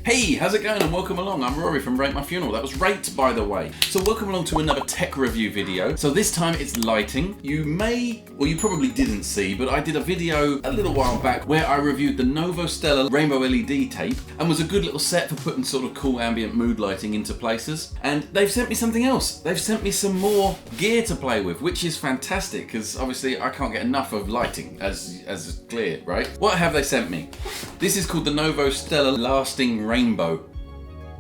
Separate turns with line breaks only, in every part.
Hey, how's it going and welcome along. I'm Rory from Rate My Funeral. That was Rate, by the way. So welcome along to another tech review video. So this time it's lighting. You probably didn't see, but I did a video a little while back where I reviewed the Novostella rainbow LED tape and was a good little set for putting sort of cool ambient mood lighting into places. And they've sent me something else. They've sent me some more gear to play with, which is fantastic because obviously I can't get enough of lighting, as clear, right? What have they sent me? This is called the Novostella Lasting Rainbow.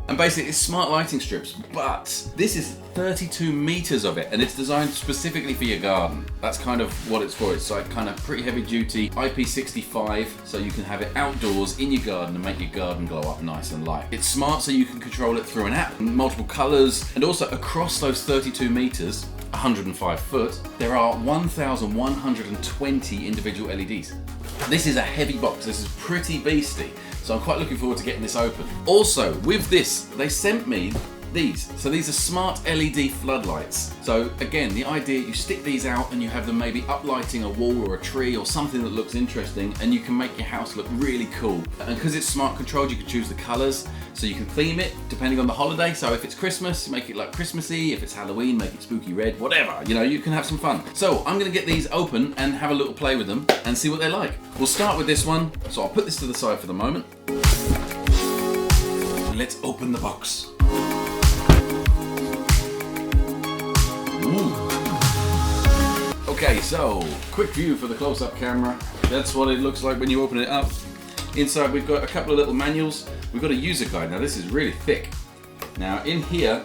And basically it's smart lighting strips, but this is 32 meters of it and it's designed specifically for your garden. That's kind of what it's for. It's like kind of pretty heavy duty IP65, so you can have it outdoors in your garden and make your garden glow up nice and light. It's smart so you can control it through an app, multiple colors, and also across those 32 meters, 105 foot, there are 1,120 individual LEDs. This is a heavy box, this is pretty beastie. So I'm quite looking forward to getting this open. Also, with this, they sent me these. So these are smart LED floodlights. So again, the idea, you stick these out and you have them maybe uplighting a wall or a tree or something that looks interesting, and you can make your house look really cool. And because it's smart controlled, you can choose the colors. So you can theme it depending on the holiday. So if it's Christmas, make it like Christmassy. If it's Halloween, make it spooky red, whatever. You know, you can have some fun. So I'm gonna get these open and have a little play with them and see what they're like. We'll start with this one. So I'll put this to the side for the moment. Let's open the box. Ooh. Okay, so quick view for the close-up camera. That's what it looks like when you open it up. Inside we've got a couple of little manuals. We've got a user guide. Now this is really thick. Now in here,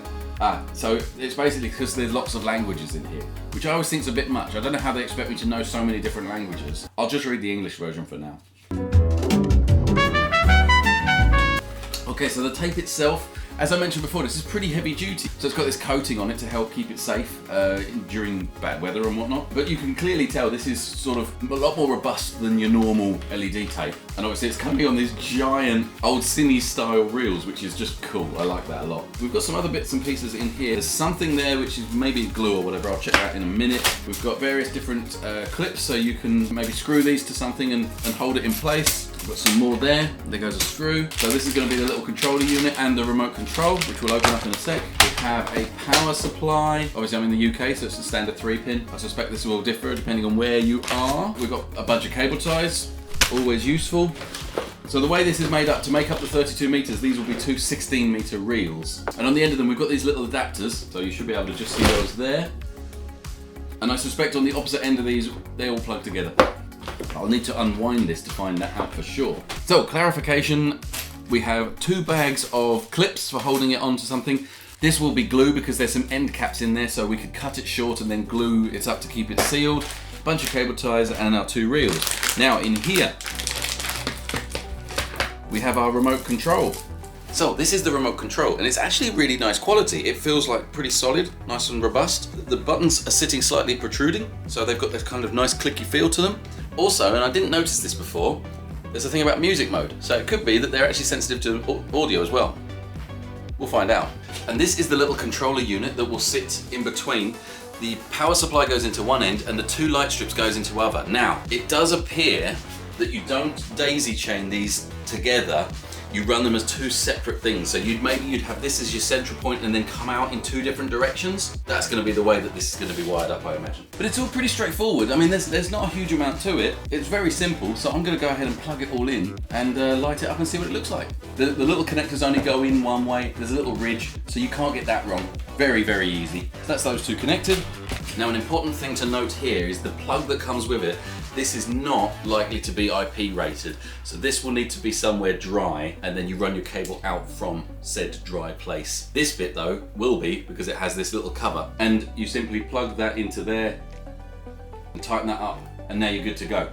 so it's basically because there's lots of languages in here, which I always think is a bit much. I don't know how they expect me to know so many different languages. I'll just read the English version for now. Okay, so the tape itself, as I mentioned before, this is pretty heavy duty. So it's got this coating on it to help keep it safe during bad weather and whatnot. But you can clearly tell this is sort of a lot more robust than your normal LED tape. And obviously it's coming on these giant old cine style reels, which is just cool. I like that a lot. We've got some other bits and pieces in here. There's something there which is maybe glue or whatever. I'll check that in a minute. We've got various different clips, so you can maybe screw these to something and hold it in place. We've got some more there. There goes a screw. So this is going to be the little controller unit and the remote control, which we'll open up in a sec. We have a power supply. Obviously I'm in the UK, so it's a standard 3-pin. I suspect this will differ depending on where you are. We've got a bunch of cable ties, always useful. So the way this is made up, to make up the 32 meters, these will be two 16-meter reels. And on the end of them, we've got these little adapters. So you should be able to just see those there. And I suspect on the opposite end of these, they all plug together. I'll need to unwind this to find that out for sure. So, clarification, we have 2 bags of clips for holding it onto something. This will be glue because there's some end caps in there, so we could cut it short and then glue it up to keep it sealed. Bunch of cable ties and our 2 reels. Now in here, we have our remote control. So this is the remote control, and it's actually really nice quality. It feels like pretty solid, nice and robust. The buttons are sitting slightly protruding, so they've got this kind of nice clicky feel to them. Also, and I didn't notice this before, there's a thing about music mode. So it could be that they're actually sensitive to audio as well. We'll find out. And this is the little controller unit that will sit in between. The power supply goes into one end and the 2 light strips goes into other. Now, it does appear that you don't daisy chain these together. You run them as 2 separate things. So maybe you'd have this as your central point and then come out in 2 different directions. That's going to be the way that this is going to be wired up, I imagine. But it's all pretty straightforward. I mean, there's not a huge amount to it. It's very simple. So I'm going to go ahead and plug it all in and light it up and see what it looks like. The little connectors only go in one way. There's a little ridge, so you can't get that wrong. Very, very easy. So that's those 2 connected. Now, an important thing to note here is the plug that comes with it. This is not likely to be IP rated, so this will need to be somewhere dry, and then you run your cable out from said dry place. This bit though will be, because it has this little cover, and you simply plug that into there and tighten that up, and now you're good to go.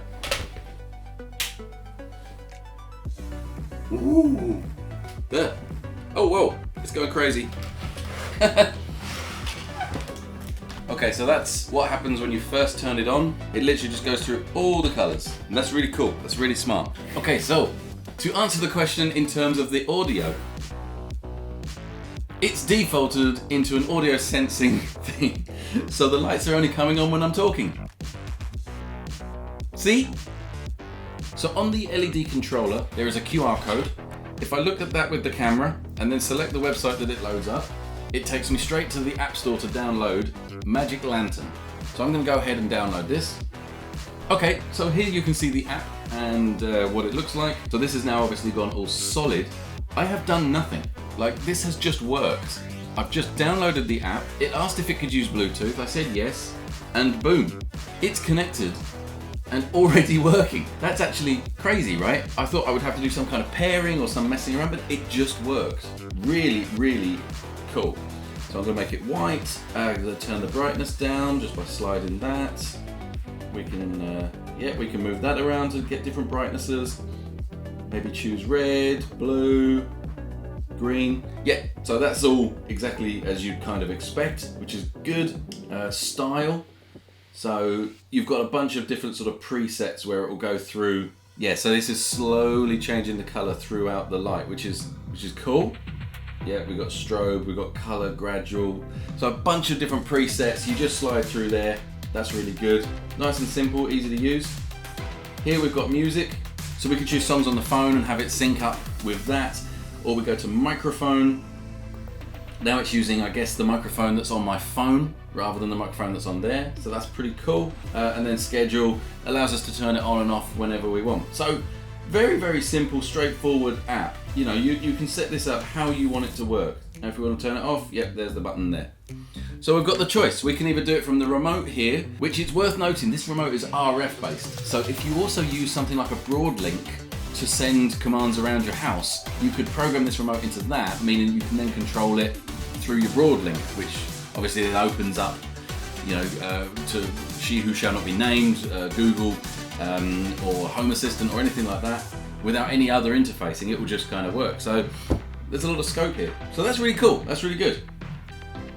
Ooh, there. Oh whoa, it's going crazy. Okay, so that's what happens when you first turn it on. It literally just goes through all the colors. And that's really cool, that's really smart. Okay, so to answer the question in terms of the audio, it's defaulted into an audio sensing thing. So the lights are only coming on when I'm talking. See? So on the LED controller, there is a QR code. if I look at that with the camera and then select the website that it loads up, it takes me straight to the App Store to download Magic Lantern. So I'm going to go ahead and download this. Okay, so here you can see the app and what it looks like. So this has now obviously gone all solid. I have done nothing. Like, this has just worked. I've just downloaded the app. It asked if it could use Bluetooth. I said yes, and boom, it's connected and already working. That's actually crazy, right? I thought I would have to do some kind of pairing or some messing around, but it just works. Really, really cool. So I'm gonna make it white. I'm gonna turn the brightness down just by sliding that. We can, we can move that around to get different brightnesses. Maybe choose red, blue, green. Yeah, so that's all exactly as you'd kind of expect, which is good. Style. So you've got a bunch of different sort of presets where it will go through. Yeah, so this is slowly changing the color throughout the light, which is cool. Yeah, we've got strobe, we've got color, gradual. So a bunch of different presets. You just slide through there. That's really good. Nice and simple, easy to use. Here we've got music. So we can choose songs on the phone and have it sync up with that. Or we go to microphone. Now it's using, I guess, the microphone that's on my phone rather than the microphone that's on there. So that's pretty cool. And then schedule allows us to turn it on and off whenever we want. So very, very simple, straightforward app. You know, you can set this up how you want it to work. And if we want to turn it off, yep, there's the button there. So we've got the choice. We can either do it from the remote here, which it's worth noting, this remote is RF based. So if you also use something like a Broadlink to send commands around your house, you could program this remote into that, meaning you can then control it through your Broadlink, which obviously it opens up, you know, to She Who Shall Not Be Named, Google, or Home Assistant or anything like that, without any other interfacing. It will just kind of work. So there's a lot of scope here. So that's really cool. That's really good.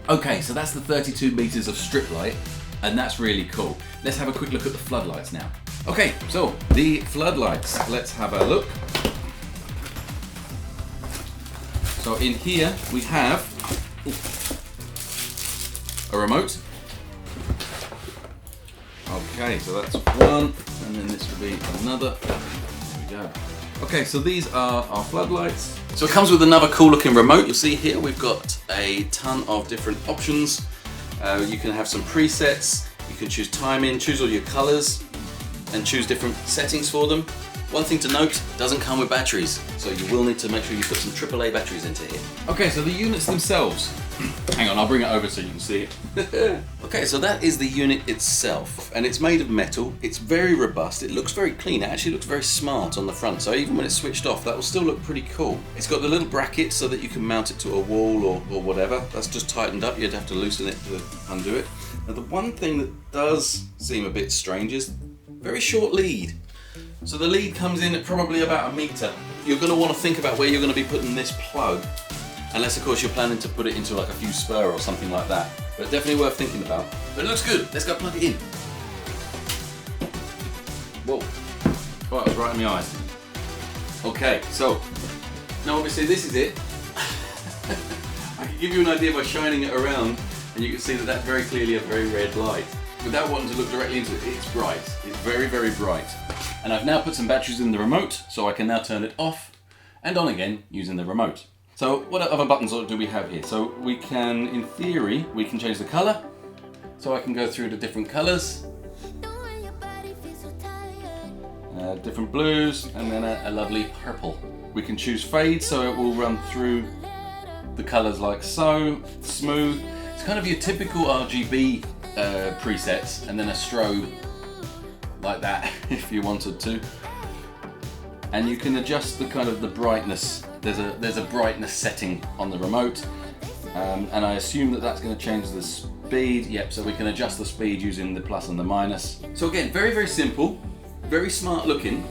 Okay, so that's the 32 meters of strip light, and that's really cool. Let's have a quick look at the floodlights now. Okay, so the floodlights, let's have a look. So in here we have a remote. Okay, so that's one, and then this will be another. There we go. Okay, so these are our floodlights. So it comes with another cool looking remote. You'll see here we've got a ton of different options. You can have some presets. You can choose timing, choose all your colors, and choose different settings for them. One thing to note, it doesn't come with batteries, so you will need to make sure you put some AAA batteries into here. Okay, so the units themselves. Hang on, I'll bring it over so you can see it. Okay, so that is the unit itself, and it's made of metal. It's very robust. It looks very clean. It actually looks very smart on the front, so even when it's switched off, that will still look pretty cool. It's got the little bracket so that you can mount it to a wall or whatever. That's just tightened up. You'd have to loosen it to undo it. Now, the one thing that does seem a bit strange is very short lead. So the lead comes in at probably about 1 meter. You're going to want to think about where you're going to be putting this plug, unless of course you're planning to put it into like a fuse spur or something like that. But definitely worth thinking about. But it looks good. Let's go plug it in. Whoa. Oh, that was right in my eyes. Okay, so now obviously this is it. I can give you an idea by shining it around, and you can see that that's very clearly a very red light. Without wanting to look directly into it, it's bright. It's very, very bright. And I've now put some batteries in the remote, so I can now turn it off and on again using the remote. So what other buttons do we have here? So we can, in theory, we can change the color. So I can go through the different colors. Different blues, and then a lovely purple. We can choose fade, so it will run through the colors like so, smooth. It's kind of your typical RGB presets, and then a strobe like that if you wanted to. And you can adjust the kind of the brightness. There's a brightness setting on the remote, and I assume that that's going to change the speed. Yep, so we can adjust the speed using the plus and the minus. So again, very, very simple, very smart looking.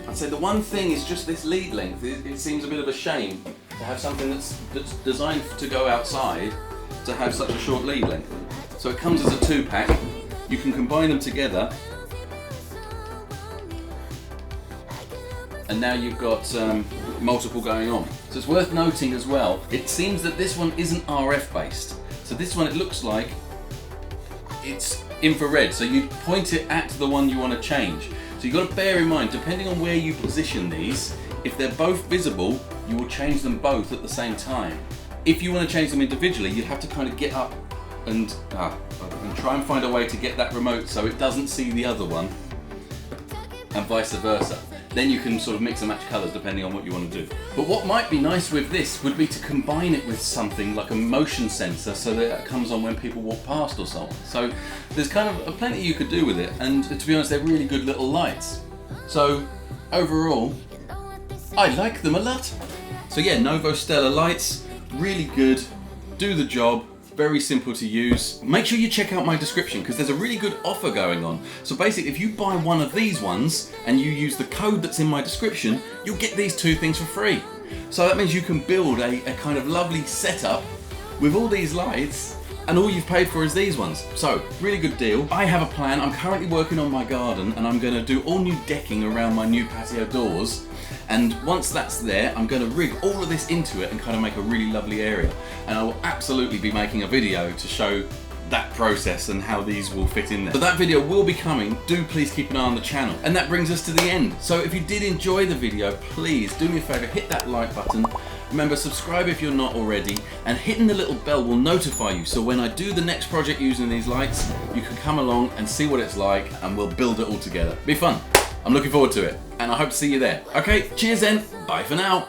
I'd say the one thing is just this lead length. It seems a bit of a shame to have something that's designed to go outside to have such a short lead length. So it comes as a 2-pack. You can combine them together, and now you've got multiple going on. So it's worth noting as well, it seems that this one isn't RF based. So this one, it looks like it's infrared. So you point it at the one you want to change. So you've got to bear in mind, depending on where you position these, if they're both visible, you will change them both at the same time. If you want to change them individually, you'd have to kind of get up and try and find a way to get that remote so it doesn't see the other one, and vice versa. Then you can sort of mix and match colours depending on what you want to do. But what might be nice with this would be to combine it with something like a motion sensor so that it comes on when people walk past or so on. So there's kind of plenty you could do with it, and to be honest, they're really good little lights. So overall, I like them a lot. So yeah, Novostella lights, really good, do the job. Very simple to use. Make sure you check out my description because there's a really good offer going on. So basically, if you buy one of these ones and you use the code that's in my description, you'll get these two things for free. So that means you can build a kind of lovely setup with all these lights, and all you've paid for is these ones. So really good deal. I have a plan. I'm currently working on my garden and I'm going to do all new decking around my new patio doors. And once that's there, I'm going to rig all of this into it and kind of make a really lovely area. And I will absolutely be making a video to show that process and how these will fit in there. But that video will be coming. Do please keep an eye on the channel. And that brings us to the end. So if you did enjoy the video, please do me a favor, hit that like button. Remember, subscribe if you're not already, and hitting the little bell will notify you. So when I do the next project using these lights, you can come along and see what it's like and we'll build it all together. Be fun. I'm looking forward to it, and I hope to see you there. Okay, cheers then, bye for now.